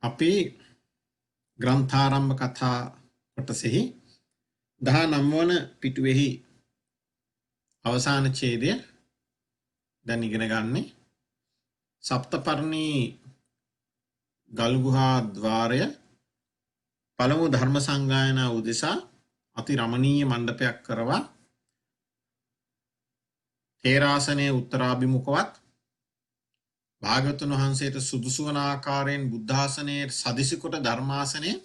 අපේ ග්‍රන්ථාරම්භ කතා කොටසෙහි 19 වන පිටුවේහි අවසාන ඡේදය දැන් ඉගෙන ගන්නේ සප්තපර්ණී ගල්ගුහා ద్వාරය පළමු ධර්ම සංගායනා උදෙසා අති රමණීය මණ්ඩපයක් කරවා තේරාසනයේ උත්තරාභිමුඛවත් භාග්‍යවතුන් වහන්සේට සුදුසු වන ආකාරයෙන් බුද්ධාසනයේ සදිසි කොට ධර්මාසනයේ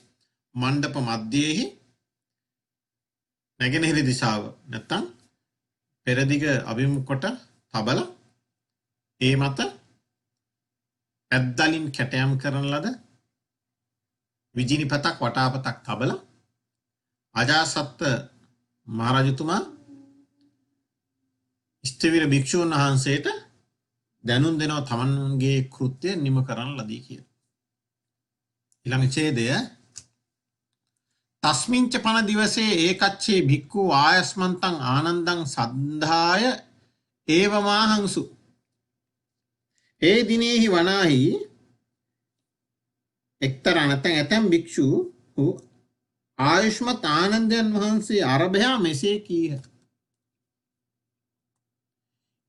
මණ්ඩප මැදයේහි නැගෙනහිර දිශාව නැත්තම් පෙරදිග අභිමුඛ කොට තබලා ඒ මත ඇද්දලින් කැටයම් කරන ලද විජිනිපතක් වටාපතක් තබලා අජාසත් මහරජතුමා ස්ථවිර භික්ෂුන් වහන්සේට දැනුම් දෙනවා තමන්ගේ කෘත්‍ය නිම කරන්න ලදී කියලා. ඊළඟ ඡේදය තස්මින්ච පන දිවසේ ඒකච්චේ භික්ඛු ආයස්මන්තං ආනන්දං සද්ධාය ඒවමාහංසු. ඒ දිනෙහි වනාහි එක්තරා නැත්නම් ඇතැම් භික්ෂු ආයුෂ්මත් ආනන්දයන් වහන්සේ අරභයා මෙසේ කීහ.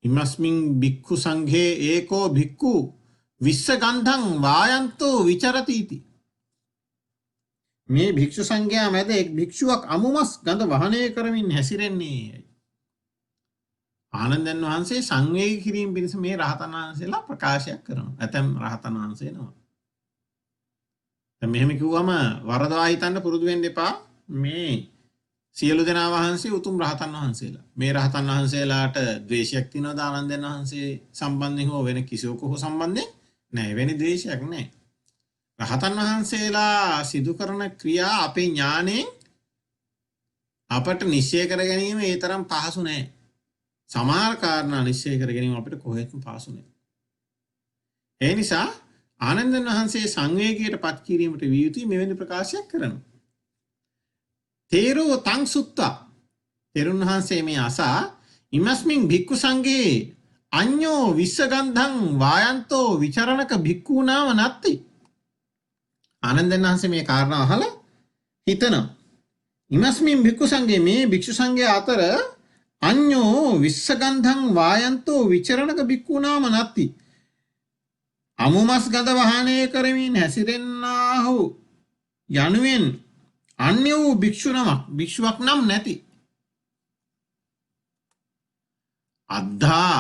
ඉමස්මින් භික්ඛු සංඝේ ඒකෝ භික්ඛු විස්සගන්ධං වායන්තෝ විචරතිති. මේ භික්ෂු සංඝයා මැද එක් භික්ෂුවක් අමුමස් ගඳ වහනය කරමින් හැසිරෙන්නේ. ආනන්දයන් වහන්සේ සංවේගී කිරීම පිණිස මේ රහතන් වහන්සේලා ප්‍රකාශයක් කරනවා. ඇතැම් රහතන් වහන්සේ නම. දැන් මෙහෙම කිව්වම වරදවා හිතන්න පුරුදු වෙන්න එපා. මේ සියලු දෙනා වහන්සේ උතුම් රහතන් වහන්සේලා. මේ රහතන් වහන්සේලාට ද්වේෂයක් තියනවද ආනන්දයන් වහන්සේ සම්බන්ධයෙන් හෝ වෙන කිසිවක හෝ සම්බන්ධයෙන්? නැහැ. වෙන ද්වේෂයක් නැහැ. රහතන් වහන්සේලා සිදු කරන ක්‍රියා අපේ ඥාණයෙන් අපට නිශ්චය කර ගැනීම ඒ තරම් පහසු නැහැ. සමහර කාරණා නිශ්චය කර ගැනීම අපිට කොහෙත්ම පහසු නැහැ. ඒ නිසා ආනන්දයන් වහන්සේ සංවේගයට පත් කිරීමට විය යුතුයි මෙවැනි ප්‍රකාශයක් කරනවා. තේරෝ තං සුත්තා. තෙරුන් වහන්සේ මේ අසා ඉමස්මින් භික්ඛු සංඝේ අඤ්ඤෝ විස්සගන්ධං වායන්තෝ විචරණක භික්ඛූනාම නත්ති. ආනන්දයන් වහන්සේ මේ කාරණා අහලා හිතනවා. ඉමස්මින් භික්ඛු සංඝේ මේ භික්ෂු සංඝයා අතර අඤ්ඤෝ විස්සගන්ධං වායන්තෝ විචරණක භික්ඛූනාම නත්ති. අමුමස් ගඳ වහනය කරමින් හැසිරෙන්නාහු යනුවෙන් අන්‍ය වූ භික්ෂුවක් නම් නැති. අද්ධා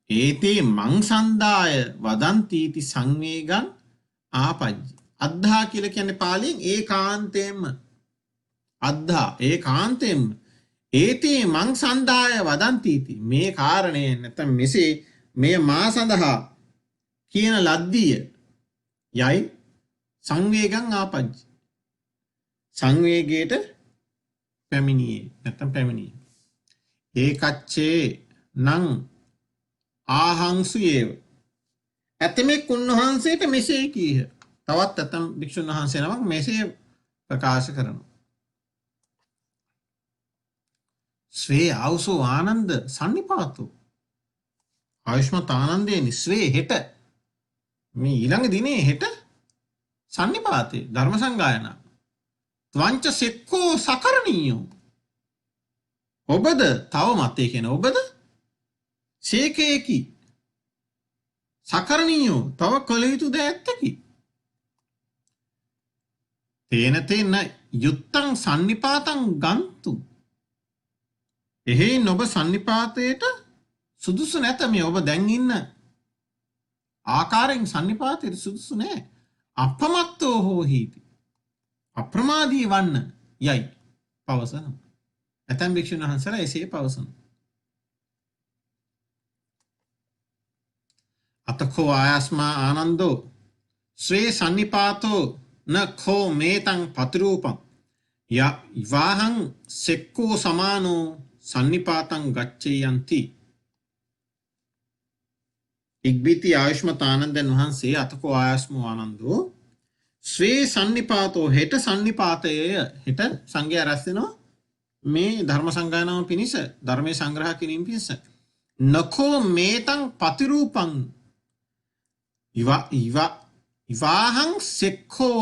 ඒතේ මං සන්දාය වදන්තීති සංවේගං ආපජ්ජි. අද්ධා කියලා කියන්නේ පාලියෙන් ඒකාන්තයෙන්ම. අද්ධා ඒකාන්තයෙන්ම ඒතේ මං සන්දාය වදන්තීති. මේ කාරණය නැත්නම් මෙසේ මෙය මා සඳහා කියන ලද්දිය යයි සංවේගං ආපජ්ජි. සංවේගයට පැමිණියේ නැත්නම් පැමිණියේ. ඒකච්චේ නං ආහංසුයේව. ඇතමෙක් උන්වහන්සේට මෙසේ කීහ. තවත් ඇතම් භික්ෂුන් වහන්සේ නමක් මෙසේ ප්‍රකාශ කරනවා. ස්වේ ආවුසෝ ආනන්ද සන්නිපාතෝ. ආයුෂ්මත් ආනන්දේ ස්වේ හෙට මේ ඊළඟ දිනේ හෙට සන්නිපාතේ ධර්ම සංගායනා ත්වංච සෙක්කෝ සකරණීයෝ. ඔබද තවමත් ඒ කියන ඔබද සේකේකි සකරණීයෝ තව කළ යුතු දෑ ඇත්තකි. තේන තේන යුත්තං සන්නිපාතං ගන්තු. එහෙයින් ඔබ සන්නිපාතයට සුදුසු නැත. මේ ඔබ දැන් ඉන්න ආකාරයෙන් සන්නිපාතයට සුදුසු නැහැ. අපමත්තෝ හෝහීති. අප්‍රමාදී වන්න යයි පවසනවා. ඇතැම් භික්ෂුන් වහන්සේලා එසේ පවසනවා. අතකෝ ආයස්මා ආනන්දෝ ශ්‍රේ සන්නිපාතෝ න කෝ මේතං පතිරූපං වාහං සෙක්කෝ සමානෝ සන්නිපාතං ගච්ඡයන්ති. ඉක්බිති ආයුෂ්මත් ආනන්දයන් වහන්සේ අතකෝ ආයස්මෝ ආනන්දෝ ශ්‍රේ සන්නිපාතෝ හෙට සන්නිපාතය හෙට සංඝයා රැස් වෙනවා මේ ධර්ම සංගායනාව පිණිස ධර්මයේ සංග්‍රහ කිරීම පිණිස. නකෝ මේතං පතිරූපං විවාහං සෙක්ඛෝ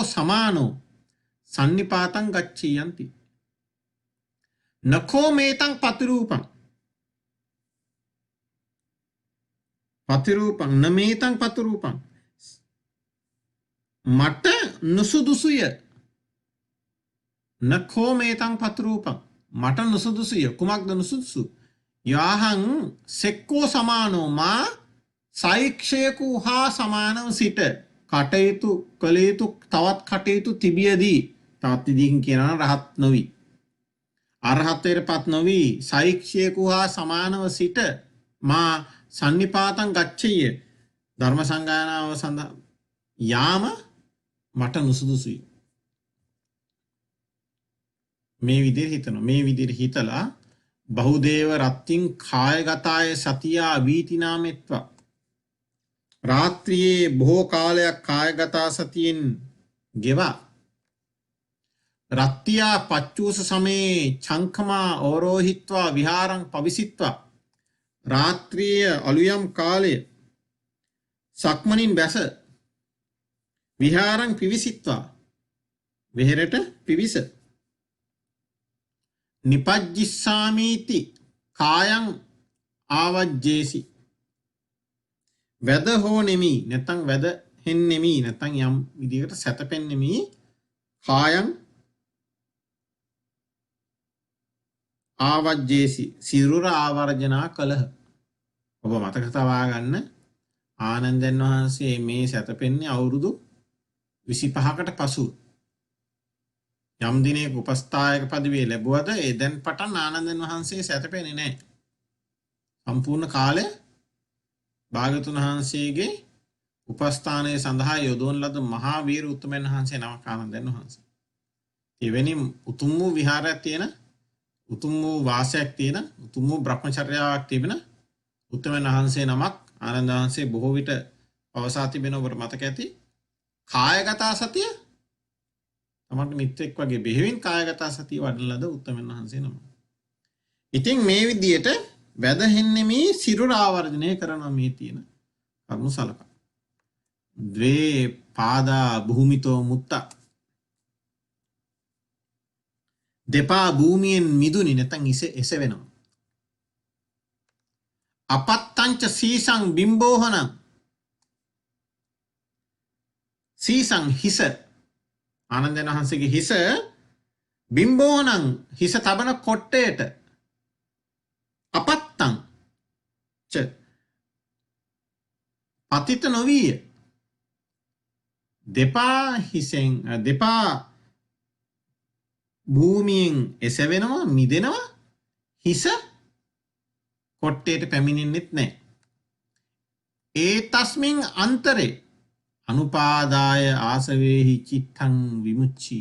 සමානෝ සන්නිපාතං ගච්ඡියන්ති නකෝ මේතං පතිරූපං නමේතං පතිරූපං මට නුසුදුසුය නකෝ මේතං පතිරූපං මට නුසුදුසුය කුමක්ද නුසුදුසු යාහං සෙක්ඛෝ සමානෝ මා සෛක්ෂයකු හා සමානව සිට කටයුතු කළ යුතු තවත් කටයුතු තිබියදී තවත් විදිහකින් කියනවා රහත් නොවි අරහත්ත්වයට පත් නොවි සෛක්ෂයකු හා සමානව සිට මා සන්නිපාතං ගච්ඡය ධර්ම සංගායනාව සඳහා යාම මට නුසුදුසුයි මේ විදිහට හිතනවා මේ විදිහට හිතලා බහුදේව රත්තින් කායගතාය සතියා වීතිනාමෙත්වා රාත්‍රියේ බොහෝ කාලයක් කායගතා සතියෙන් ගෙවා රත්තියා පච්චූස සමයේ චංකමා ඕරෝහිත්වා විහාරං පවිසිත්වා රාත්‍රිය අලුයම් කාලය සක්මනින් බැස විහාරං පිවිසිත්වා වෙහෙරට පිවිස නිපජ්ජිස්සාමීති කායං ආවජ්ජේසි වැද හෝ නෙමි නැත්නම් වැද හෙන්නෙමි නැත්නම් යම් විදිහකට සැතපෙන්නෙමි කායං ආවජ්ජේසි සිරුර ආවර්ජනා කළහ ඔබ මතක තබා ගන්න ආනන්දයන් වහන්සේ මේ සැතපෙන්නේ අවුරුදු 25කට පසු යම් දිනයක උපස්ථායක පදවිය ලැබුවද ඒ දැන් පටන් ආනන්දයන් වහන්සේ සැතපෙන්නේ නැහැ සම්පූර්ණ කාලය භාගතුන් වහන්සේගේ උපස්ථානයේ සඳහා යොදවන ලද මහා වීර උත්තමයන් වහන්සේ නමක් ආනන්දයන් වහන්සේ. එවැනි උතුම් වූ විහාරයක් තියෙන, උතුම් වූ වාසයක් තියෙන, උතුම් වූ බ්‍රහ්මචර්යාවක් තිබෙන උත්තමයන් වහන්සේ නමක් ආනන්ද වහන්සේ බොහෝ විට පවසා තිබෙන ඔබට මතක ඇති. කායගත සතිය තමයි මිත්‍යෙක් වගේ බෙහෙවින් කායගත සතිය වඩන ලද උත්තමයන් වහන්සේ නම. ඉතින් මේ විදියට වැදහෙන්නේ මේ සිරුර ආවර්ජනය කරනවා මේ තියෙන කරුණු සලකා. ද්වේ පාදා භූමිතෝ මුත්තා දෙපා භූමියෙන් මිදුනි නැත්නම් එසවෙනවා. අපත්තංච සීසං බිම්බෝහන සීසං හිස ආනන්දයන් වහන්සේගේ හිස බිම්බෝහනං හිස තබන කොට්ටේට අපත්තං ච පතිත නොවිය දෙපා හිසෙන් දෙපා භූමියෙන් එසවෙනවා මිදෙනවා හිස කොට්ටේට පැමිණෙන්නෙත් නැහැ. ඒ තස්මින් අන්තරේ අනුපාදාය ආසවේහි චිත්තං විමුච්චි.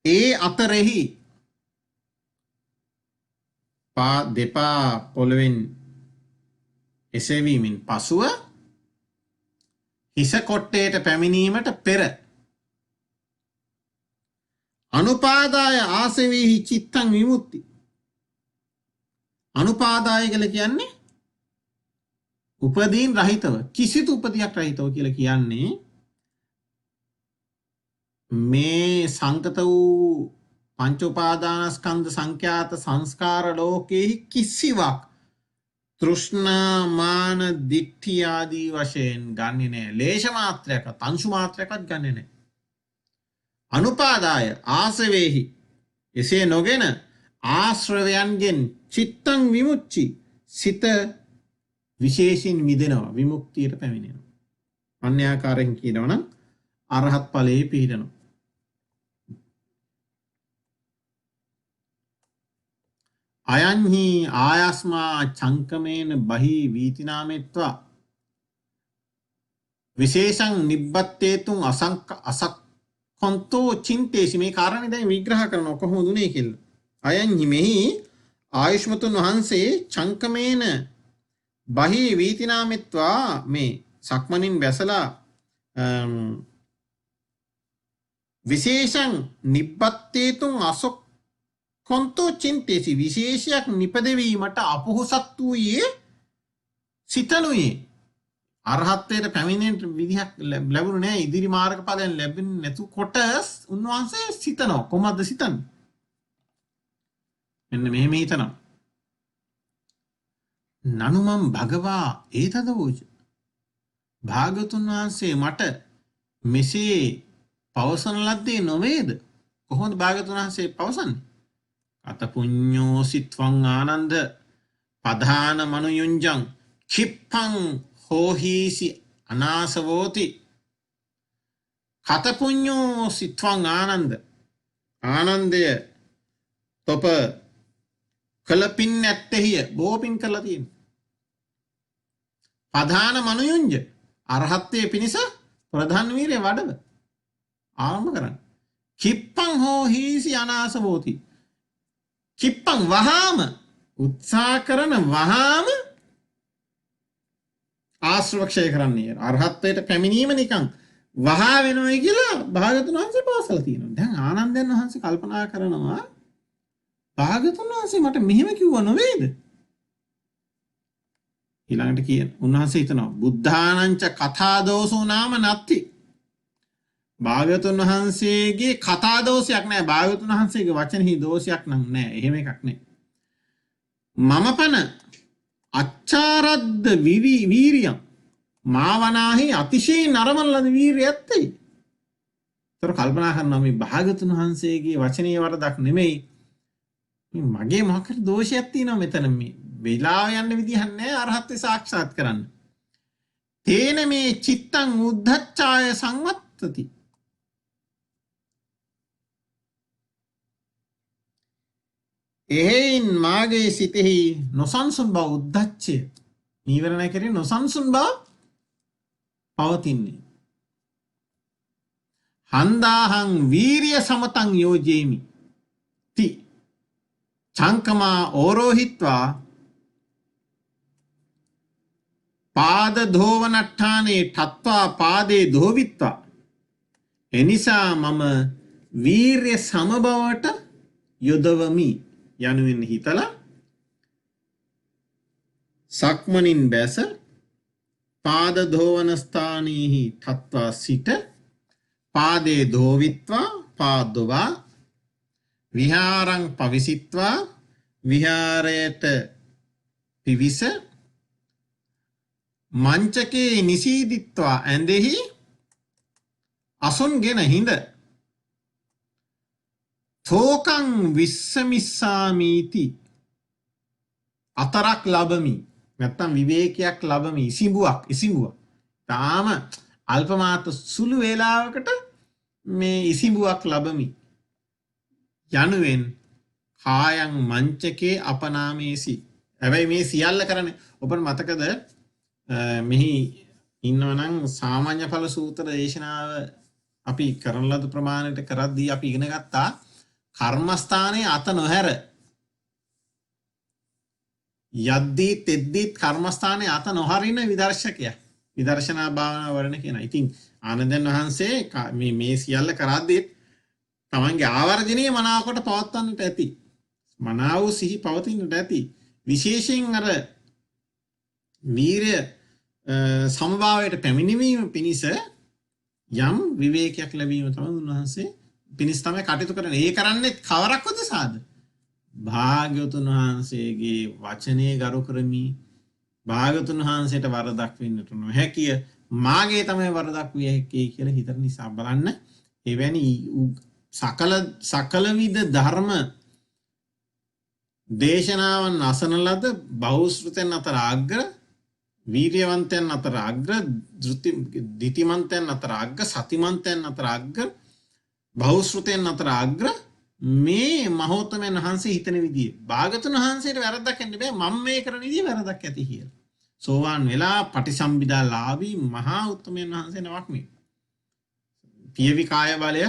ඒ අතරෙහි දෙපා පොළවෙන් එසවීමෙන් පසුව හිස කොට්ටේට පැමිණීමට පෙර අනුපාදාය ආසවේහි චිත්තං විමුක්ති. අනුපාදාය කියලා කියන්නේ උපදීන් රහිතව කිසිදු උපදියක් රහිතව කියලා කියන්නේ මේ සංකත වූ පංච උපාදානස්කන්ධ සංඛ්‍යාත සංස්කාර ලෝකෙහි කිසිවක් තෘෂ්ණා මාන දිට්ඨි ආදී වශයෙන් ගන්නෙ නැහැ. ලේෂ මාත්‍රයක්වත් අංශු මාත්‍රයක්වත් ගන්නෙ නැහැ. අනුපාදාය ආසවේහි එසේ නොගෙන ආශ්‍රවයන්ගෙන් චිත්තං විමුච්චි සිත විශේෂින් මිදෙනවා විමුක්තියට පැමිණෙනවා. අන්‍යාකාරයෙන් කියනවා නම් අරහත් ඵලයේ පිහිටනවා. අයන්හි ආයස්මා චංකමේන බහි වීතිනාමෙත්වා විශේෂං නිබ්බත්තේතුං අසක්ඛන්තෝ චින්තේසි. මේ කාරණේ දැන් විග්‍රහ කරනවා කොහොමද උනේ කියලා. අයන්හි මෙහි ආයුෂ්මතුන් වහන්සේ චංකමේන බහි වීතිනාමෙත්වා මේ සක්මනින් බැසලා විශේෂං නිබ්බත්තේතුං අසක්ඛන්තෝ චින්තේසි. විශේෂයක් නිපදවීමට අපොහොසත් වූයේ සිතනුයේ අරහත්ත්වයට පැමිණෙන්න විදිහක් ලැබුණේ නැහැ. ඉදිරි මාර්ගඵලයන් ලැබෙන්නේ නැතුකොට උන්වහන්සේ සිතනවා. කොහොමද සිතන්නේ? මෙන්න මෙහෙම හිතනවා. නනුමම් භගවා ඒතදවෝච. භාගතුන් වහන්සේ මට මෙසේ පවසන ලද්දේ නොවේද? කොහොමද භාගතුන් වහන්සේ පවසන්නේ? අත පුඤ්ඤෝ සිත්වං ආනන්ද පධාන මනුයුංජං කිප්පං හෝහීසි අනාසවෝති. කත පුඤ්ඤෝ සිත්වං ආනන්ද. ආනන්දය තොප කලපින් නැත්තෙහිය බෝපින් කරලා තියෙන. පධාන මනුයුංජ අරහත්ත්වයේ පිණිස ප්‍රධාන වීරය වඩව ආරම්භ කරන්න. කිප්පං හෝහීසි අනාසවෝති. කිප්පං වහාම උත්සාහ කරන වහාම ආශ්‍රවක්ෂය කරන්නේ. අරහත්ත්වයට පැමිණීම නිකන් වහා වෙනවයි කියලා භාගතුන් වහන්සේ පවසලා තියෙනවා. දැන් ආනන්දයන් වහන්සේ කල්පනා කරනවා භාගතුන් වහන්සේ මට මෙහෙම කිව්වා නොවේද? ඊළඟට කියන උන්වහන්සේ හිතනවා බුද්ධානංච කථා දෝසෝ නාම නත්ති. භාගතුන් වහන්සේගේ කතා දෝෂයක් නැහැ. භාගතුන් වහන්සේගේ වචනෙහි දෝෂයක් නම් නැහැ. එහෙම එකක් නැහැ. මම පන අච්චාරද්ද වීරියම් මාවනාහි අතිශය නරමන ලද වීරිය ඇත්තේ. ඒතර කල්පනා කරනවා මේ භාගතුන් වහන්සේගේ වචනේ වරදක් නෙමෙයි. මේ මගේ මොකක් හරි දෝෂයක් තියෙනවා මෙතන. මේ වෙලාව යන්න විදිහක් නැහැ අරහත්ත්ව සාක්ෂාත් කරන්න. තේන මේ චිත්තං උද්ධච්ඡාය සංවත්තති. එහෙයින් මාගේ සිතෙහි නොසන්සුන් බව උද්ධච්චය නීවරණය කෙරෙහි නොසන්සුන් බව පවතින්නේ. හන්දාහං වීරිය සමතං යෝජේමි ති චංකමා ඕරෝහිත්වා පාද ධෝවනට්ඨානේ ඨත්වා පාදේ ධෝවිත්වා. එනිසා මම වීරිය සමබවට යොදවමි යනුවෙන් හිතලා සක්මනින් බැස පාද ධෝවන ස්ථානීහි ඨත්වා සිට පාදේ ධෝවිත්වා පාදවා විහාරං පවිසිත්වා විහාරයට පිවිස මංචකේ නිසීදිත්වා ඇඳෙහි අසුන්ගෙන හිඳ තෝකං විස්සමිස්සාමීති අතරක් ලබමි. නැත්තම් විවේකයක් ලබමි. ඉසිඹුවක්. තාම අල්පමාත්‍ර සුළු වේලාවකට මේ ඉසිඹුවක් ලබමි යනුවෙන් කායං මංචකේ අපනාමේසි. හැබැයි මේ සියල්ල කරන්නේ ඔබට මතකද මෙහි ඉන්නවනම් සාමාන්‍ය ඵල සූත්‍ර දේශනාව අපි කරන ලද ප්‍රමාණයට කරද්දී අපි ඉගෙන ගත්තා කර්මස්ථානයේ අත නොහැර යද්දී තෙද්දී කර්මස්ථානයේ අත නොහරින විදර්ශකයා විදර්ශනා භාවනා වඩන කෙනා. ඉතින් ආනන්දයන් වහන්සේ මේ සියල්ල කරද්දී තමන්ගේ ආවර්ජනීය මනාවකට පවත්වන්නට ඇති. මනාව සිහි පවතින්නට ඇති. විශේෂයෙන් අර වීරය සමභාවයට පැමිණීම පිණිස යම් විවේකයක් ලැබීම තමයි උන්වහන්සේ පිණිස තමයි කටයුතු කරන්නේ. ඒ කරන්නේ කවරක් උදෙසාද? භාග්‍යවතුන් වහන්සේගේ වචනේ ගරු කරමි. භාග්‍යවතුන් වහන්සේට වරදක් වෙන්නට නොහැකිය. මාගේ තමයි වරදක් විය හැකි කියලා හිතන නිසා බලන්න. එවැනි සකල විද ධර්ම දේශනාවන් අසන ලද බහුශ්‍රතයන් අතර අග්‍ර වීර්යවන්තයන් අතර අග්‍ර ධිතිමන්තයන් අතර අග්‍ර සතිමන්තයන් අතර අග්‍ර බහුශ්‍රතයන් අතර අග්‍ර මේ මහෝත්තමයන් වහන්සේ හිතන විදිය භාගතුන් වහන්සේට වැරද්දක් නැන්නේ බෑ. මම මේ කරන විදිය වැරද්දක් ඇති කියලා. සෝවාන් වෙලා පටිසම්භිදා ලාභී මහා උත්තමයන් වහන්සේ නමක් මේ. පියවි කාය බලය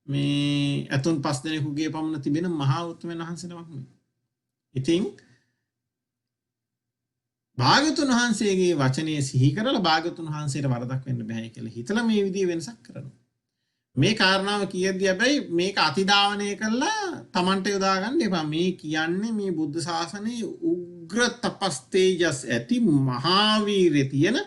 මේ ඇතුන් 5 දෙනෙකුගේ පමණ තිබෙන මහා උත්තමයන් වහන්සේ නමක් මේ. ඉතින් භාගතුන් වහන්සේගේ වචනේ සිහි කරලා භාගතුන් වහන්සේට වරදක් වෙන්න බෑ කියලා හිතලා මේ විදිහේ වෙනසක් කරනවා. මේ කාරණාව කියද්දී හැබැයි මේක අතිදාවනය කළා Tamanට යොදා ගන්න එපා. මේ කියන්නේ මේ බුද්ධ ශාසනයේ උග්‍ර තපස් තේජස් ඇති මහා වීරිය තියෙන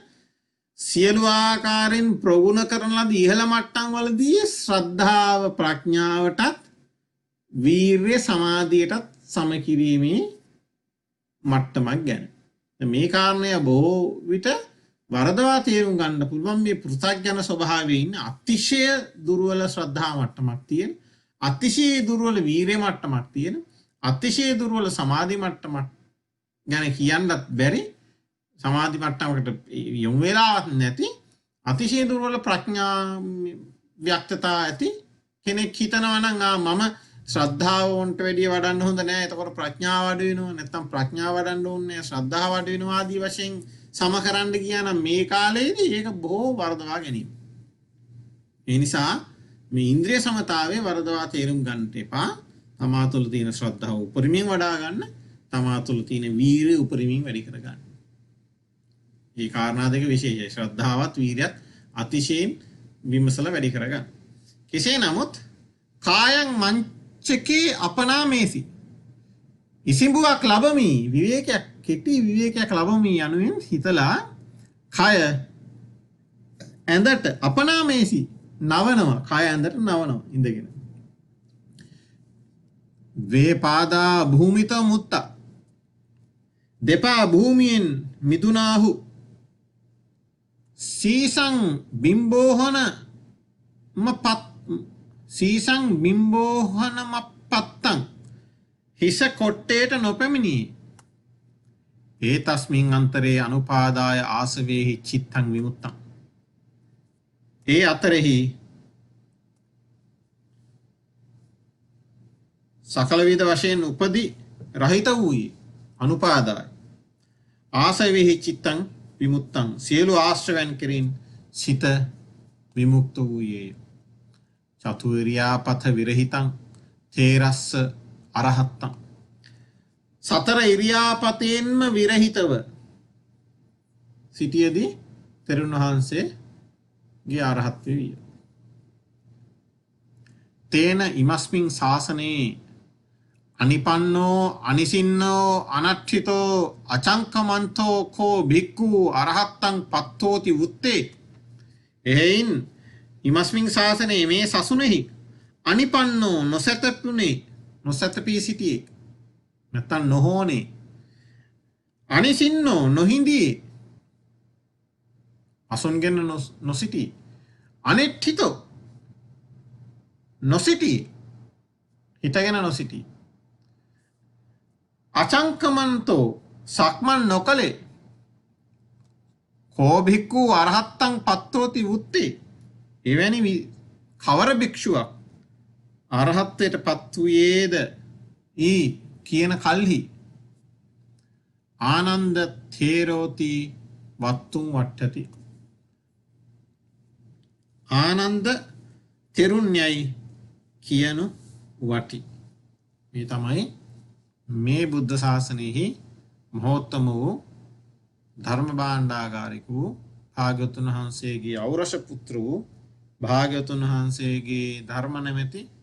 සියලු ආකාරයෙන් ප්‍රගුණ කරන ලද ඉහළ මට්ටම් වලදී ශ්‍රද්ධාව ප්‍රඥාවටත් වීර්ය සමාධියටත් සමකිරීමේ මට්ටමක් ගැන. මේ කාරණය බොහෝ විට වරදවා තේරුම් ගන්න පුළුවන්. මේ පෘථග්ජන ස්වභාවයේ ඉන්න අතිශය දුර්වල ශ්‍රද්ධා මට්ටමක් තියෙන, අතිශය දුර්වල වීර්ය මට්ටමක් තියෙන, අතිශය දුර්වල සමාධි මට්ටමක් ගැන කියන්නත් බැරි, සමාධි මට්ටමකට යොමු වෙලාවක් නැති අතිශය දුර්වල ප්‍රඥා ව්‍යක්තතා ඇති කෙනෙක් හිතනවා නම් මම ශ්‍රද්ධාව වොන්ට වැඩිය වඩන්න හොඳ නෑ, එතකොට ප්‍රඥාව අඩු වෙනවා, නැත්නම් ප්‍රඥාව වඩන්න ඕනේ ශ්‍රද්ධාව අඩු වෙනවා ආදී වශයෙන් සම කරන්න ගියා නම් මේ කාලේදී ඒක බොහෝ වරදවා ගැනීම. ඒ නිසා මේ ඉන්ද්‍රිය සමතාවේ වරදවා තේරුම් ගන්නට එපා. තමා තුළ තියෙන ශ්‍රද්ධාව උපරිමයෙන් වඩා ගන්න, තමා තුළ තියෙන වීරිය උපරිමයෙන් වැඩි කර ගන්න. මේ කාරණා දෙක විශේෂයි. ශ්‍රද්ධාවත් වීරියත් අතිශයින් විමසලා වැඩි කර ගන්න. කෙසේ නමුත් කායං මංචකේ අපනාමේසි, ඉසිඹුවක් ලැබමි, විවේකයක්, කෙටි විවේකයක් ලැබමි යනුවෙන් හිතලා කය ඇඳට අපනාමේසි නවනවා, කය ඇඳට නවනවා ඉඳගෙන. වේපාදා භූමිත මුත්ත, දෙපා භූමියෙන් මිදුනාහු, සීසං බිම්බෝහන මප්පත්තං, හිස කොට්ටේට නොපැමිණියේ. ඒ තස්මින් අන්තරේ අනුපාදාය ආසවේහි චිත්තං විමුත්තං. ඒ අතරෙහි සකල විද වශයෙන් උපදි රහිත වූයේ අනුපාදාය ආසවේහි චිත්තං විමුත්තං, සියලු ආශ්‍රවයන් කෙරින් සිත විමුක්ත වූයේ. චතුරියාපත විරහිතං තේරස්ස අරහත්තං. සතර ඉරියාපතයෙන්ම විරහිතව සිටියදී තෙරුන් වහන්සේගේ අරහත්වය විය. තේන ඉමස්මින් ශාසනයේ අනිපන්නෝ අනිසින්නෝ අනට්ඨිතෝ අචංකමන්තෝ කෝ භික්ඛු අරහත්තං පත්තෝති වුත්තේ. එහෙයින් ඉමස්මින් ශාසනයේ මේ සසුනේහි අනිපන්නෝ නොසැතපී සිටියේ, නැත්තම් නොහෝනේ, අනිසින්නෝ නොහිඳියේ, අසුන්ගෙන නොසිටී, අනිට්ඨිතෝ නොසිටී, හිටගෙන නොසිටී, අචංකමන්තෝ සක්මන් නොකලේ, කෝ භික්ඛු අරහත්තං පත්තෝති වුත්තේ. එවැනි කවර භික්ෂුවක් අරහත්ත්වයට පත් වූයේද කියන කල්හි ආනන්ද තේරෝති වත්තුම් වට්ටති. ආනන්ද තෙරුණ්‍යයි කියනු වටි. මේ තමයි මේ බුද්ධ ශාසනයෙහි මහෝත්තම වූ ධර්ම භාණ්ඩාගාරික වූ භාග්‍යවතුන් වහන්සේගේ ඖරස පුත්‍ර වූ භාග්‍යවතුන් වහන්සේගේ ධර්ම නැමැති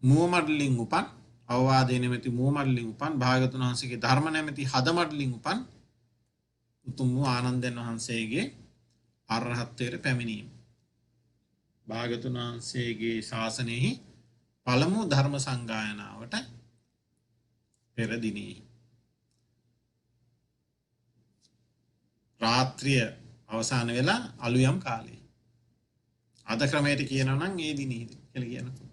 මුවමඩලින් උපන්, අවවාදේ නැමැති මුවමඩලින් උපන්, භාග්‍යවතුන් වහන්සේගේ ධර්ම නැමැති හදමඩලින් උපන් උතුම් වූ ආනන්දයන් වහන්සේගේ අරහත්ත්වයට පැමිණීම. භාග්‍යවතුන් වහන්සේගේ ශාසනයෙහි පළමු ධර්ම සංගායනාවට පෙර දිනෙහි රාත්‍රිය අවසාන වෙලා අලුයම් කාලේ. අද ක්‍රමයට කියනවා නම් ඒ දිනෙහිද කියලා කියනවා.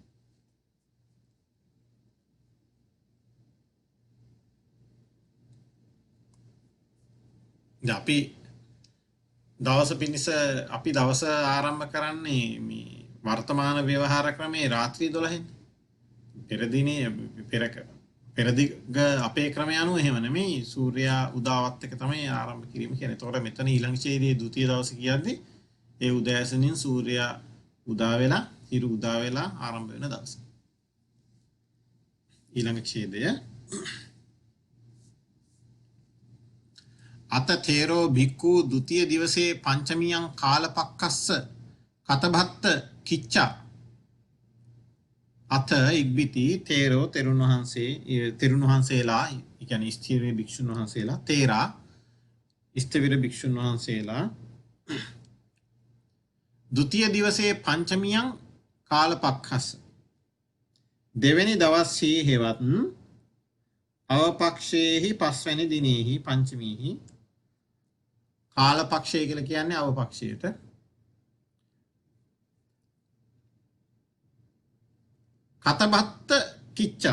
අපි දවස පිණිස අපි දවස ආරම්භ කරන්නේ මේ වර්තමාන ව්‍යවහාර ක්‍රමේ රාත්‍රී 12න්. පෙර දිනේ පෙරදිග අපේ ක්‍රමය අනුව එහෙම නෙමෙයි, සූර්යයා උදාවත් එක තමයි ආරම්භ කිරීම කියන්නේ. ඒතකොට මෙතන ඊළඟ ඡේදයේ ဒုတိ දවසේ කියද්දී ඒ උදෑසනින් සූර්යයා උදා වෙලා, හිරු උදා වෙලා ආරම්භ වෙන දවස. ඊළඟ ඡේදය අත තේරෝ භික්ඛු ဒုတိ දිවසේ පංචමියං කාලපක්කස්ස කතභත්ත කිච්චා. අත ඉක්බිති තේරෝ තෙරුන් වහන්සේලා, ඒ කියන්නේ ස්ථීර භික්ෂුන් වහන්සේලා, තේරා ස්ථවිර භික්ෂුන් වහන්සේලා ද්විතීය දිවසේ පංචමියන් කාලපක්ඛස්ස දෙවැනි දවසේ හෙවත් අවපක්ෂයේහි පස්වැනි දිනෙහි පංචමීහි කාලපක්ෂය කියලා කියන්නේ අවපක්ෂයට කතබත්ත කිච්ච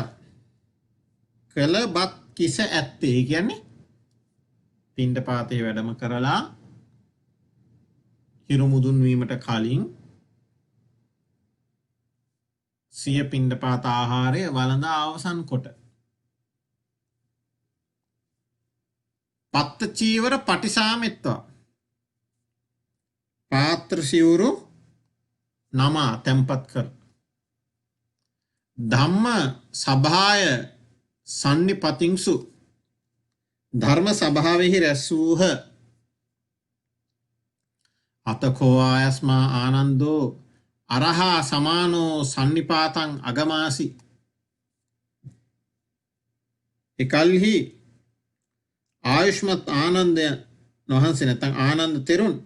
කලබත් කිස ඇත්තේ කියන්නේ පිණ්ඩපාතේ වැඩම කරලා හිරු මුදුන් වීමට කලින් සිය පිණ්ඩපාත ආහාරය වළඳා අවසන් කොට පත්ත චීවර පටිසාමෙත්වා පාත්‍ර සිවුරු නමා තැන්පත් කර ධම්ම සභාය සන්නිපතින්සු ධර්ම සභාවෙහි රැස් වූහ අතකෝ ආයස්මා ආනන්දෝ අරහා සමානෝ සන්නිපාතං අගමාසි එකල්හි ආයුෂ්මත් ආනන්දය නොහන්සේ නැත්තං ආනන්ද තෙරුන්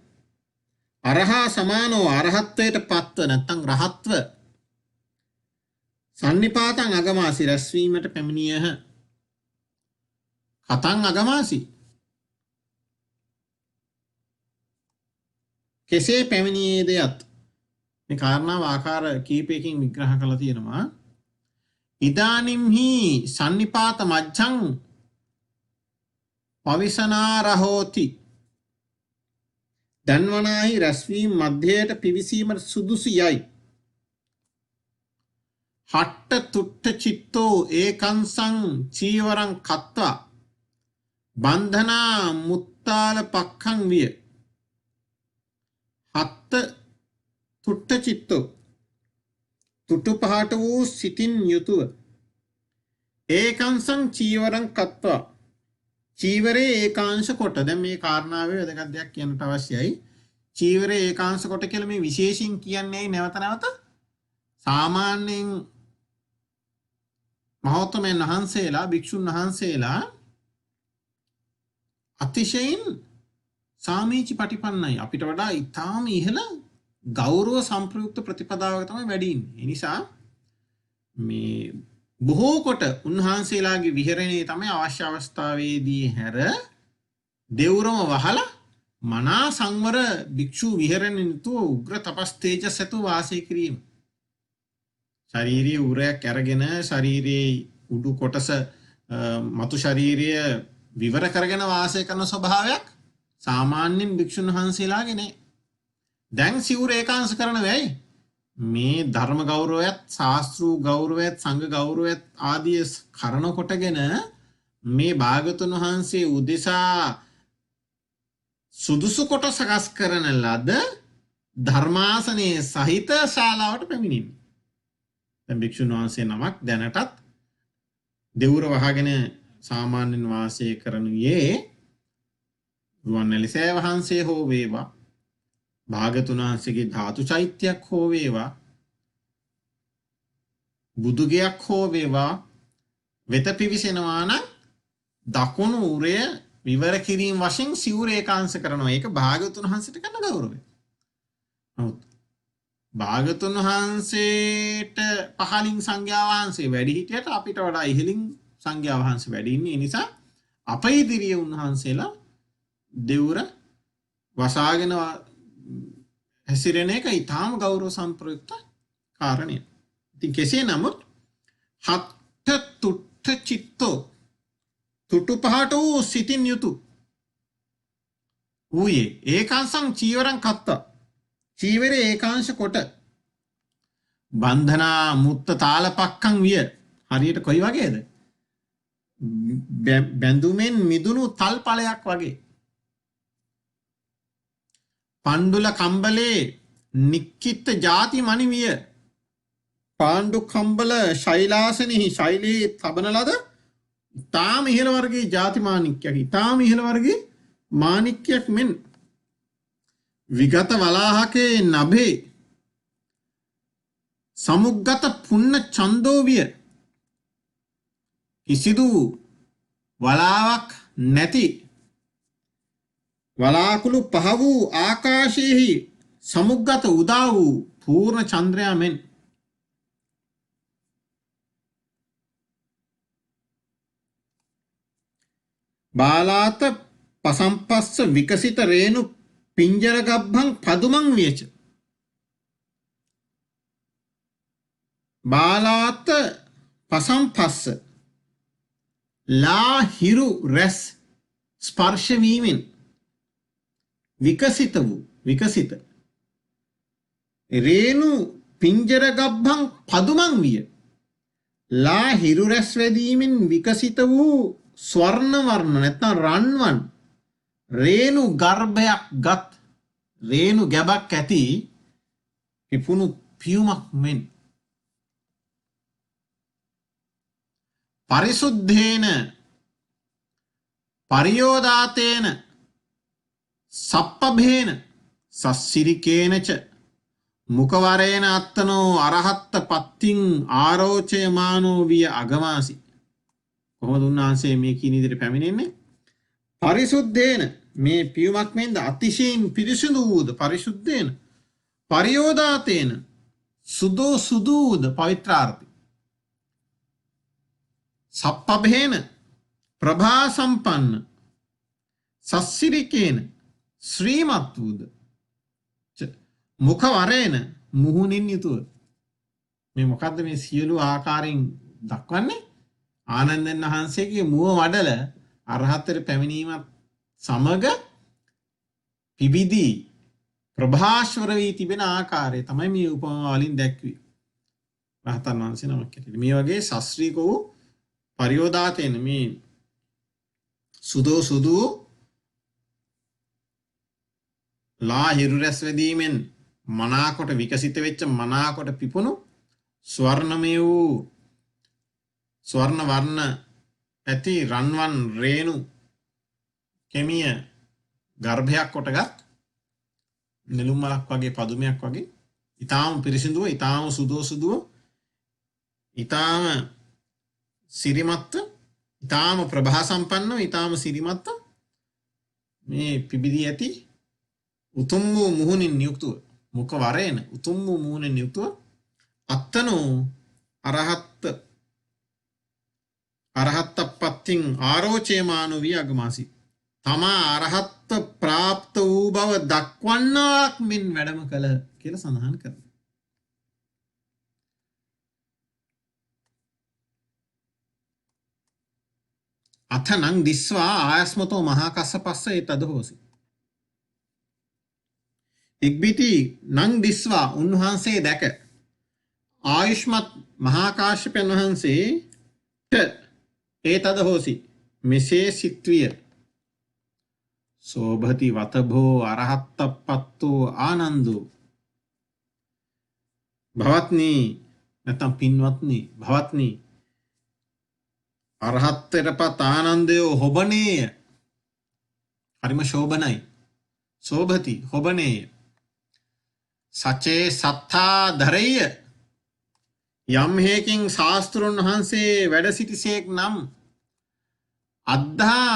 අරහා සමානෝ අරහත්වයට පත්ව නැත්තං රහත්ව සන්නිපාතං අගමාසි රැස්වීමට පැමිණියහ කතං අගමාසි කෙසේ පැමිණියේදයත් මේ කාරණාව ආකාර කීපයකින් විග්‍රහ කළා තියෙනවා ඉදානිම්හි සන්නිපාත මජ්ජං පවිසනාරහෝති දන්වනාහි රැස්වීම මධ්‍යයට පිවිසීමට සුදුසු යයි හට්ට තුට්ට චිත්තෝ ඒකංසං චීවරං කත්වා බන්ධනා මුත්තාල පක්ඛං විය හත්ත තුට්ට චිත්තෝ තුටු පහට වූ සිතින් යුතුව ඒකංසං චීවරං කත්වා චීවරේ ඒකාංශ කොට දැන් මේ කාරණාවේ වැදගත් දෙයක් කියන්නට අවශ්‍යයි චීවරේ ඒකාංශ කොට කියලා මේ විශේෂයෙන් කියන්නේ නැවත නැවත සාමාන්‍යයෙන් මහෞතමයන් වහන්සේලා භික්ෂුන් වහන්සේලා අතිශයින් සාමීචි පටිපන්නයි අපිට වඩා ඉතාම ඉහළ ගෞරව සම්ප්‍රයුක්ත ප්‍රතිපදාවක තමයි වැඩි ඉන්නේ. ඒ නිසා මේ බොහෝ කොට උන්වහන්සේලාගේ විහරණේ තමයි අවශ්‍ය අවස්ථාවේදී හැර දෙවුරම වහලා මනා සංවර භික්ෂු විහරණෙනිතු උග්‍ර තපස් තේජස් ඇතුව වාසය කිරීම. ශාරීරික උරයක් අරගෙන ශාරීරියේ උඩු කොටස මතු ශාරීරිය විවර කරගෙන වාසය කරන ස්වභාවයක් සාමාන්‍යයෙන් භික්ෂුන් වහන්සේලාගේ නැහැ. දැන් සිවුර ඒකාංශ කරන වෙයි මේ ධර්ම ගෞරවයත් ශාස්ත්‍රීය ගෞරවයත් සංඝ ගෞරවයත් ආදී කරන කොටගෙන මේ භාගතුන් වහන්සේ උදෙසා සුදුසු කොට සකස් කරන ලද ධර්මාසනයේ සහිත ශාලාවට පැමිණීම. දැන් භික්ෂුන් වහන්සේ නමක් දැනටත් දෙවුර වහගෙන සාමාන්‍යයෙන් වාසය කරනුයේ රුවන්වැලිසෑය වහන්සේ හෝ වේවා භාගතුන් වහන්සේගේ ධාතු චෛත්‍යයක් හෝ වේවා බුදුගයක් හෝ වේවා වෙත පිවිසෙනවා නම් දකුණු උරය විවර කිරීම වශයෙන් සිවුර ඒකාංශ කරනවා. ඒක භාගතුන් වහන්සේට කරන ගෞරවය. නමුත් භාගතුන් වහන්සේට පහලින් සංඝයා වහන්සේ වැඩි හිටියට අපිට වඩා ඉහළින් සංඝයා වහන්සේ වැඩි ඉන්නේ. ඒ නිසා අප ඉදිරියේ උන්වහන්සේලා දෙවුර වසාගෙන හැසිරෙන එක ඊටාම ගෞරව සම්ප්‍රයුක්ත කාරණයක්. ඉතින් කෙසේ නමුත් හත්ත තුට්ඨ චිත්තෝ තුටු පහට වූ සිතින් යුතු ඌයේ ඒකාංශං චීවරං කත්තා චීවරේ ඒකාංශ කොට බන්ධනා මුත්ත තාලපක්ඛං විය හරියට කොයි වගේද බැඳුමෙන් මිදුණු තල්පලයක් වගේ පණ්ඩුල කම්බලේ නික්කිත ಜಾති මණිවිය පාණ්ඩු කම්බල ශෛලාසනෙහි ශෛලී තබන ලද ඊටාම ඉහළ වර්ගයේ ಜಾති මාණික්කයක් ඊටාම ඉහළ වර්ගයේ මාණික්කයක් මෙන් විගත වලාහකේ නභේ සමුග්ගත පුන්න චන්දෝ විය කිසිදු වලාවක් නැති වලාකුළු පහ වූ ආකාශයෙහි සමුග්ගත උදා වූ පූර්ණ චන්ද්‍රයා මෙන් බාලාත පසම්පස්ස විකසිත රේණු පිංජරගබ්බං පදුමං වියච බාලාත පසම්පස්ස ලා හිරු රැස් ස්පර්ශ වීමෙන් විකසිත වූ විකසිත රේණු පිංජරගබ්බං පදුමං විය ලා හිරු රැස් වැදීමෙන් විකසිත වූ ස්වර්ණ වර්ණ නැත්නම් රන්වන් රේණු ගර්භයක් ගත් රේණු ගැබක් ඇති පිපුණු පියුමක් මෙන් පරිසුද්ධේන පරියෝදාතේන සප්පභේන සස්සිරිකේනච මුඛවරේන අත්තනෝ අරහත්ත පත්තිං ආරෝචයමානෝ විය අගමාසි. කොහොමද උන්වහන්සේ මේ කියන විදිහට පැමිණෙන්නේ? පරිසුද්ධේන මේ පියුමක් මෙන්ද අතිශයින් පිරිසිදු වූද පරිසුද්ධේන පරියෝදාතේන සුදෝ සුදූද පවිත්‍රාර්ථි සප්පභේන ප්‍රභා සම්පන්න සස්සිරිකේන ශ්‍රීමත් වූද මුඛවරේන මුහුණින් යුතුව. මේ මොකද්ද මේ සියලු ආකාරයෙන් දක්වන්නේ? ආනන්දයන් වහන්සේගේ මුව වඩල අරහතට පැමිණීමත් සමග පිබිදී ප්‍රභාස්වර වී තිබෙන ආකාරය තමයි මේ උපමා වලින් දැක්වේ. රහතන් වහන්සේ නමක් ඇටියට මේ වගේ ශාස්ත්‍රීය වූ පරියෝදාතේන මේ සුදෝ සුදු ලා හිරු රැස් වැදීමෙන් මනාකොට විකසිත වෙච්ච මනාකොට පිපුණු ස්වර්ණමය වූ ස්වර්ණ වර්ණ ඇති රන්වන් රේණු කෙමිය ගර්භයක් කොටගත් නෙළුම් මලක් වගේ පදුමයක් වගේ ඊටාම පිරිසිදුව ඊටාම සුදෝ සුදුව ඊටාම සිරිමත්ව ඊටාම ප්‍රභා සම්පන්නව ඊටාම සිරිමත්ව මේ පිබිදී ඇති උතුම් වූ මුහුණින් යුක්තව මුඛ වරේන උතුම් වූ මුහුණින් යුක්තව අත්තනෝ අරහත්පත්තිං ආරෝචයමානෝ විය අගමාසි. තමා අරහත්ව ප්‍රාප්ත වූ බව දක්වන්නාක් මෙන් වැඩම කළ කියලා සඳහන් කරනවා. අතනං දිස්වා ආයස්මතෝ මහා කස්සපස්ස ඒතද හෝසි. ඉක්බිති නං දිස්වා උන්වහන්සේ දැක ආයුෂ්මත් මහා කාශ්‍යපයන් වහන්සේට ඒතද හෝසි මෙසේ සිත්විය. සෝභති වතභෝ අරහත්තප්පත්තෝ ආනන්දෝ. භවත්නි නැත්නම් පින්වත්නි භවත්නි අරහත්තරපත් ආනන්දයෝ හොබනේය. හරිම ශෝභනයි. සෝභති හොබනේය. සචේ සත්තා ධරෙය. යම් හේකින් ශාස්ත්‍රුන් වහන්සේ වැඩ සිටිසේක් නම් අද්ධා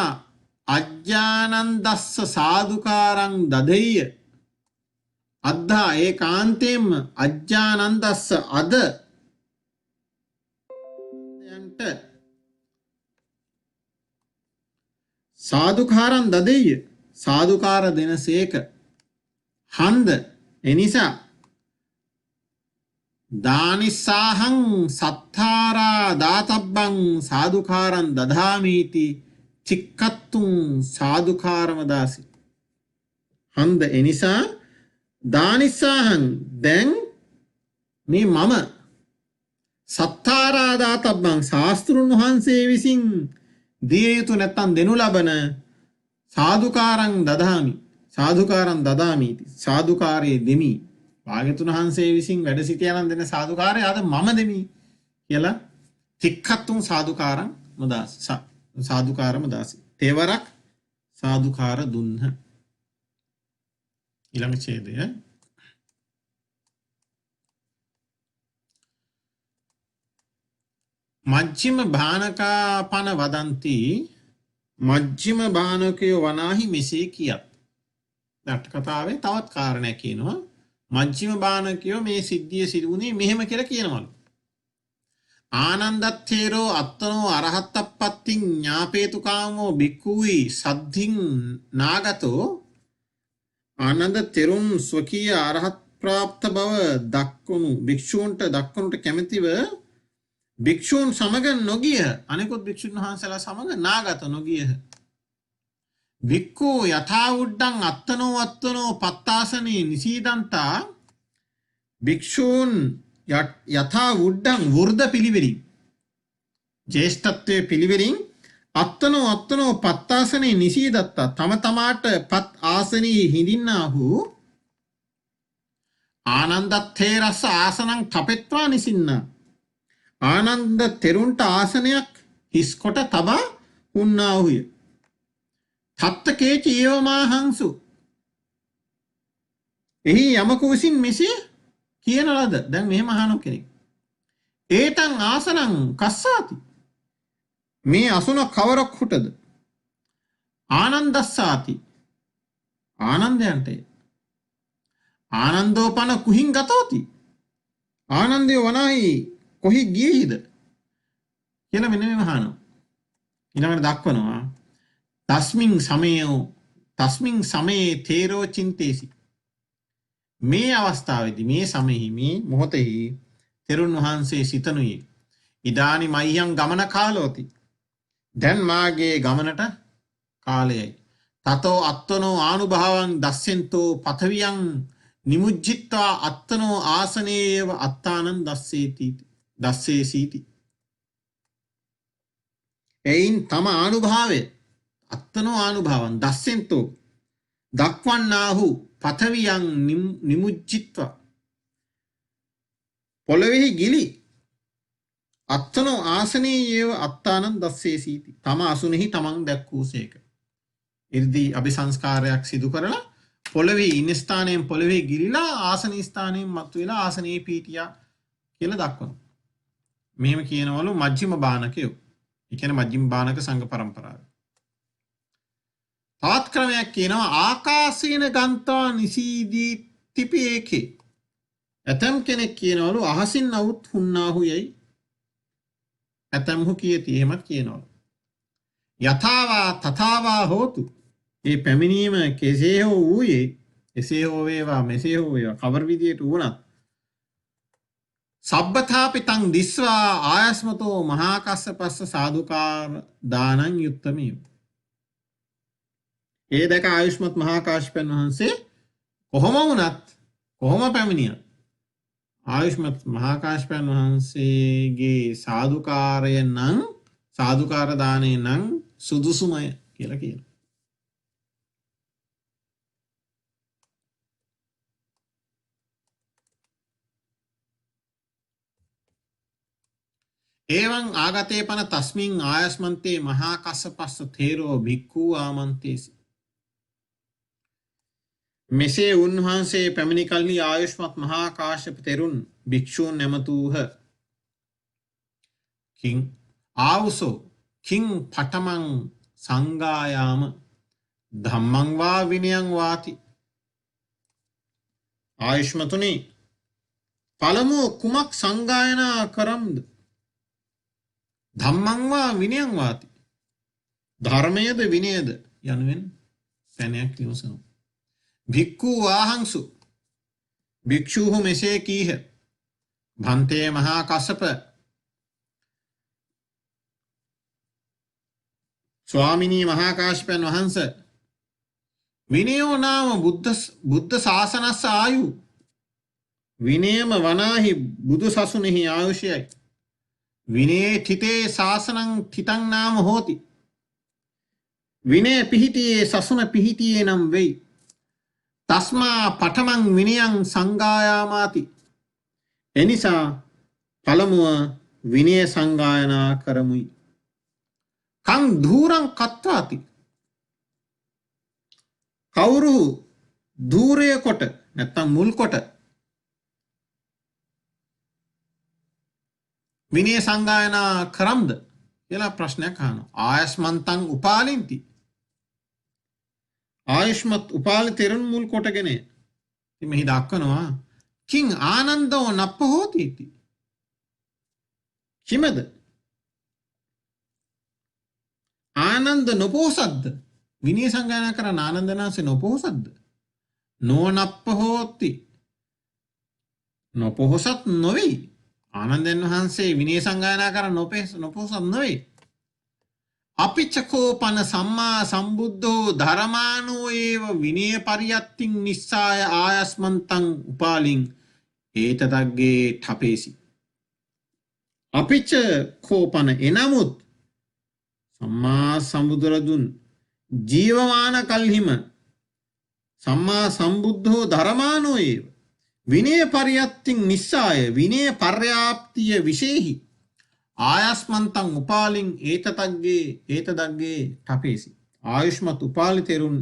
අජ්ජානන්දස්ස සාදුකාරං දදෙය්‍ය. අද්ධා ඒකාන්තයෙන්ම අජ්ජානන්දස්ස අද යන්ට සාදුකාරං දදෙය්‍ය සාදුකාර දෙනසේක. හන්ද එනිසා දානිස්සාහං සත්තාරා දාතබ්බං සාදුකාරං දදාමීති චික්කත්තුං සාදුකාරම දාසි. හන්ද එනිසා දානිස්සාහං දැන් මේ මම සත්තාරා දාතබ්බං ශාස්ත්‍රුන් වහන්සේ විසින් දිය යුතු නැත්තම් දෙනු ලබන සාදුකාරං දදාමි සාදුකාරං දදාමීති සාදුකාරයේ දෙමි. භාග්‍යවතුන් වහන්සේ විසින් වැඩ සිටියානම් දෙන සාදුකාරය අද මම දෙමි කියලා තික්කත්තුන් සාදුකාරං මදාසි සාදුකාරම දාසි. තෙවරක් සාදුකාර දුන්හ. ඊළඟ ඡේදය මජ්ජිම භානකාපන වදන්ති. මජ්ජිම භානකයෝ වනාහි මෙසේ කියත්. අට කතාවේ තවත් කාරණයක් කියනවා. මජ්ක්‍ධිම බාණකයෝ මේ සිද්ධිය සිදු වුණේ මෙහෙම කියලා කියනවලු. ආනන්දත්තේරෝ අත්තනෝ අරහත්තප්පත්තින් ඥාපේතුකාමෝ බික්කුයි සද්ධින් නාගතෝ ආනන්ද තෙරුන් ස්වකීය අරහත් ප්‍රාප්ත බව දක්වනු භික්ෂූන්ට දක්වනුට කැමැතිව භික්ෂූන් සමග නොගිය අනෙකුත් භික්ෂුන් වහන්සේලා සමග නාගත නොගියහ. භික්ඛු යථා උඩ්ඩං අත්තනෝ පත්තාසනේ නිසීදන්තා භික්ෂූන් යථා උඩ්ඩං වෘද්ධ පිළිවෙලින් ජේෂ්ඨත්වයේ පිළිවෙලින් අත්තනෝ පත්තාසනේ නිසීදත්තා තම තමාට පත් ආසනී හිඳින්නාහු ආනන්දත්තේරස්ස ආසනං කපෙත්වා නිසින්න ආනන්ද තෙරුන්ට ආසනයක් හිස් කොට තබා උන්නාහුය. තත්තකේච ඒවමාහංසු එහි යමකු විසින් මෙසේ කියන ලද. දැන් මෙහෙම අහන කෙනෙක් ඒතං ආසනං කස්සාති මේ අසුන කවරක් හුටද ආනන්දස්සාති ආනන්දයන්ටය ආනන්දෝපන කුහින් ගතෝති ආනන්දය වනාහි කොහි ගියහිද කියලා මෙන්න මේ අහනවා. ඊළඟට දක්වනවා තස්මින් සමයේ තේරෝ චින්තේසි මේ අවස්ථාවේදී මේ සමයෙහි මේ මොහොතෙහි තෙරුන් වහන්සේ සිතනුයේ ඉදානි මය්‍යං ගමන කාලෝති දැන් මාගේ ගමනට කාලයයි. තතෝ අත්තනෝ ආනුභාවං දස්සෙන්තෝ පතවියං නිමුජ්ජිත්වා අත්තනෝ ආසනේයව අත්තානං දස්සේසීති. එයින් තම ආනුභාවය අත්තනෝ ආනුභාවං දස්සෙන්තෝ දක්වන්නාහු පතවියං නිමුජ්ජිත්වා පොළොවෙහි ගිලි අත්තනෝ ආසනේයව අත්තානං දස්සේසීති. තම අසුනෙහි තමන් දැක්වූසේක. ඉර්දී අභිසංස්කාරයක් සිදු කරලා පොළොවේ ඉන්න ස්ථානයෙන් පොළොවේ ගිලිලා ආසන ස්ථානයෙන් මතුවෙලා ආසනයේ පීටියා කියලා දක්වනවා. මෙහෙම කියනවලු මජ්ක්‍ධිම බාණකයෝ. ඒ කියන්නේ මජ්ක්‍ධිම බාණක සංඝ පරම්පරාව. තවත් ක්‍රමයක් කියනවා ආකාසේන ගන්තා නිසීදී තිපේකේ. ඇතම් කෙනෙක් කියනවලු අහසින් නවුත් හුන්නාහු යයි. ඇතම්හු කියති එහෙමත් කියනවලු. යථාවා තථාවා හෝතු. මේ පැමිණීම කෙසේ හෝ වූයේ එසේ හෝ වේවා මෙසේ හෝ වේවා කවර විදියට වුණත් සබ්බථාපිතං දිස්වා ආයස්මතෝ මහා කස්සපස්ස සාදුකාර දානං යුත්තමිය. ඒ දැක ආයුෂ්මත් මහා කාශ්‍යපයන් වහන්සේ කොහොම වුණත් කොහොම පැමිණියත් ආයුෂ්මත් මහා කාශ්‍යපයන් වහන්සේගේ සාදුකාරය නම් සාදුකාර දානය නම් සුදුසුමය කියලා කියනවා. එවං ආගතේ පන තස්මින් ආයස්මන්තේ මහා කස්සපස්ස තේරෝ භික්ඛු ආමන්තේසි. මෙසේ උන්වහන්සේ පැමිණි කල්හි ආයුෂ්මත් මහා කාශ්‍යප තෙරුන් භික්ෂූන් නැමතූහ. කිං ආවුසෝ කිං පඨමං සංගායාම ධම්මං වා විනයං වාති. ආයුෂ්මතුනි පළමුව කුමක් සංගායනා කරම්ද? ධම්මං වා විනයං වාති. ධර්මයේද විනයද යනුවෙන් පැනයක් විමසනවා. භික්ඛු ආහංසු භික්ෂූහු මෙසේ කීහ. භන්තේ මහා කස්සප ස්වාමිනී මහා කාශ්‍යපයන් වහන්ස විනයෝ නාම බුද්ධ ශාසනස්ස ආයු. විනයම වනාහි බුදු සසුනෙහි ආයුෂයයි. විනයේ තිතේ ශාසනං තිතං නාම හෝති. විනය පිහිටියේ සසුන පිහිටියේ නම් වෙයි. තස්මා පඨමං විනයං සංගායාමාති. එනිසා පළමුව විනය සංගායනා කරමුයි. කං ධූරං කත්වාති. කවුරු ධූරය කොට නැත්තම් මුල් කොට විනය සංගායනා කරම්ද කියලා ප්‍රශ්නයක් අහනවා. ආයස්මන්තං උපාලින්ති. ආයුෂ්මත් උපාලි තෙරුන් මුල් කොටගෙන මෙහි දක්වනවා කිං ආනන්දෝ නප්ප හෝති ඉති. කිමද ආනන්ද නොපෝසත්ද? විනය සංගායනා කරන ආනන්දනාසේ නොපෝසත්ද? නොනප්ප හෝති නොපොහොසත් නොවෙයි. ආනන්දයන් වහන්සේ විනය සංගායනා කර නොපොහොසත් නොවෙයි. අපිච්චකෝ පන සම්මා සම්බුද්ධෝ ධරමානෝ ඒව විනය පරියත්තින් නිස්සාය ආයස්මන්තං උපාලින් ඒතදක්ගේ ඨපේසි. අපිච්ච කෝපන එනමුත් සම්මා සම්බුදුරදුන් ජීවමාන කල්හිම සම්මා සම්බුද්ධෝ ධරමානෝ ඒව විනය පරියත්තින් නිස්සාය විනය පර්යාප්තිය විශේහි ආයස්මන්තං උපාලින් ඒතදක්ගේ ඨපේසි. ආයුෂ්මත් උපාලි තෙරුන්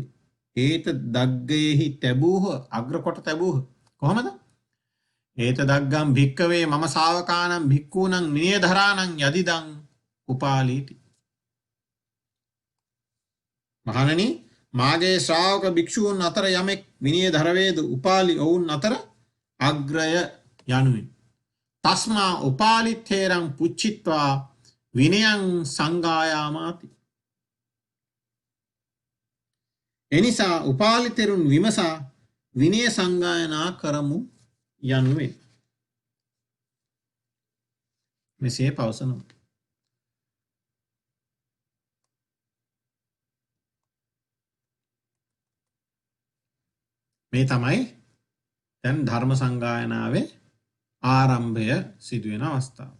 ඒත දග්ගයෙහි තැබූහ අග්‍රකොට තැබූහ. කොහොමද? ඒත දග්ගම් භික්කවේ මම ශාවකානම් භික්ඛූනම් විනය ධරාණං යදිදං උපාලීති. මහණෙනි මාගේ ශ්‍රාවක භික්ෂූන් අතර යමෙක් විනය ධරවේද උපාලි ඔවුන් අතර අග්‍රය යනුවෙන්. තස්මා උපාලිත්තේරං පුච්චිත්වා විනයං සංගායාමාති. එනිසා උපාලි තෙරුන් විමසා විනය සංගායනා කරමු යනුවෙන්. මෙසේ පවසනවා. මේ තමයි දැන් ධර්ම සංගායනාවේ ආරම්භය සිදුවෙන අවස්ථාව.